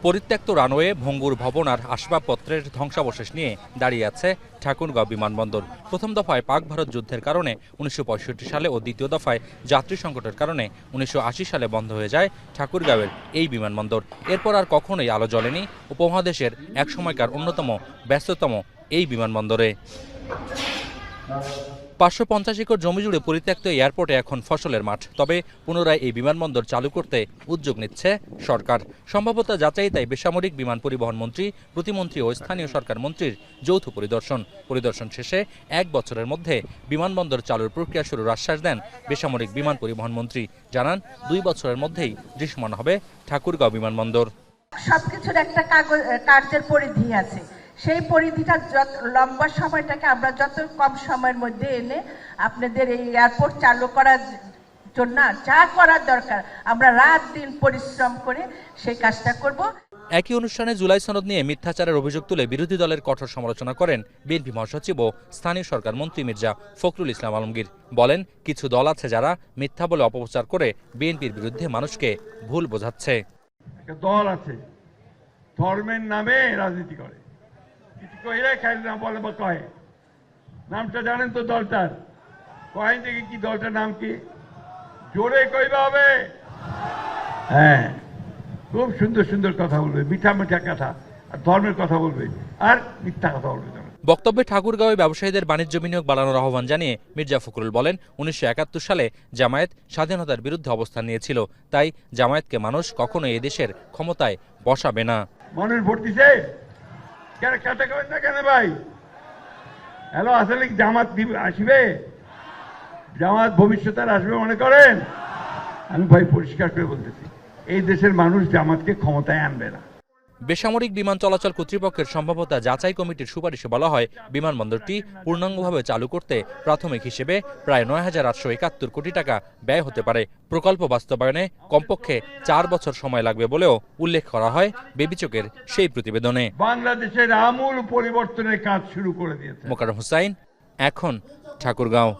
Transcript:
পরিত্যক্ত রানওয়ে, ভঙ্গুর ভবন আর আসবাবপত্রের ধ্বংসাবশেষ নিয়ে দাঁড়িয়ে আছে ঠাকুরগাঁও বিমানবন্দর। প্রথম দফায় পাক ভারত যুদ্ধের কারণে ১৯৬৫ সালে ও দ্বিতীয় দফায় যাত্রী সংকটের কারণে ১৯৮০ সালে বন্ধ হয়ে যায় ঠাকুরগাঁওয়ের এই বিমানবন্দর। এরপর আর কখনোই আলো জ্বলেনি উপমহাদেশের একসময়কার অন্যতম ব্যস্ততম এই বিমানবন্দরে। ৫৫০ একর জমি জুড়ে পরিত্যক্ত এয়ারপোর্টে এখন ফসলের মাঠ। তবে পুনরায় এই বিমানবন্দর চালু করতে উদ্যোগ নিচ্ছে সরকার। সম্ভাব্যতা যাচাই তাই বেসামরিক বিমান পরিবহন মন্ত্রী, প্রতিমন্ত্রী ও স্থানীয় সরকার মন্ত্রীর যৌথ পরিদর্শন শেষে ১ বছরের মধ্যে বিমানবন্দর চালুর প্রক্রিয়া শুরুর আশ্বাস দেন বেসামরিক বিমান পরিবহন মন্ত্রী। জানান ২ বছরের মধ্যেই দৃশ্যমান হবে ঠাকুরগাঁও বিমানবন্দর। সবকিছুর একটা কার্যের পরিধি আছে, সেই পরিধিটা লম্বা সময়টাকে আমরা যত কম সময়ের মধ্যে এনে আপনাদের এই এয়ারপোর্ট চালু করার জন্য যা করার দরকার আমরা রাত দিন পরিশ্রম করে সেই কাজটা করব। একই অনুষ্ঠানে জুলাই সনদ নিয়ে মিথ্যাচারের অভিযোগ তুলে বিরোধী দলের কঠোর সমালোচনা করেন বিএনপি মহাসচিব ও স্থানীয় সরকার মন্ত্রী মির্জা ফখরুল ইসলাম আলমগীর। বলেন, কিছু দল আছে যারা মিথ্যা বলে অপপ্রচার করে বিএনপির বিরুদ্ধে মানুষকে ভুল বোঝাচ্ছে। একটা দল আছে ধর্মের নামে রাজনীতি করে, কিছু কইলে খাই না বলে বা কয়। নামটা জানেন তো দলটার? কয়েন থেকে কি দলটার নাম কি? জোরে কইবা হবে। হ্যাঁ, খুব সুন্দর সুন্দর কথা বলবে, মিঠা মিঠা কথা, আর ধর্মের কথা বলবে আর মিথ্যা কথা বলবে। বক্তব্যে ঠাকুরগাঁওয়ে ব্যবসায়ীদের বাণিজ্য বিনিয়োগ বাড়ানোর আহ্বান জানিয়ে মির্জা ফখরুল বলেন, ১৯৭১ সালে জামায়াত স্বাধীনতার বিরুদ্ধে অবস্থান নিয়েছিল, তাই জামায়াতকে মানুষ কখনোই এদেশের ক্ষমতায় বসাবে না। মানুষ ভোট দিছে কেন? কাটা করেন না কেন ভাই? হ্যালো, আসলে জামাত আসবে? জামাত ভবিষ্যতে আসবে মনে করেন? আমি ভাই পরিষ্কার করে বলতেছি, এই দেশের মানুষ জামাতকে ক্ষমতায় আনবে না। বেসামরিক বিমান চলাচল কর্তৃপক্ষের সম্ভাব্যতা যাচাই কমিটির সুপারিশে বলা হয়, বিমানবন্দরটি পূর্ণাঙ্গভাবে চালু করতে প্রাথমিক হিসেবে প্রায় ৯,৮৭১ কোটি টাকা ব্যয় হতে পারে। প্রকল্প বাস্তবায়নে কমপক্ষে ৪ বছর সময় লাগবে বলেও উল্লেখ করা হয় বেবিচকের সেই প্রতিবেদনে। বাংলাদেশের আমূল পরিবর্তনের কাজ শুরু করে দিয়েছে। মোকাররম হোসাইন, এখন ঠাকুরগাঁও।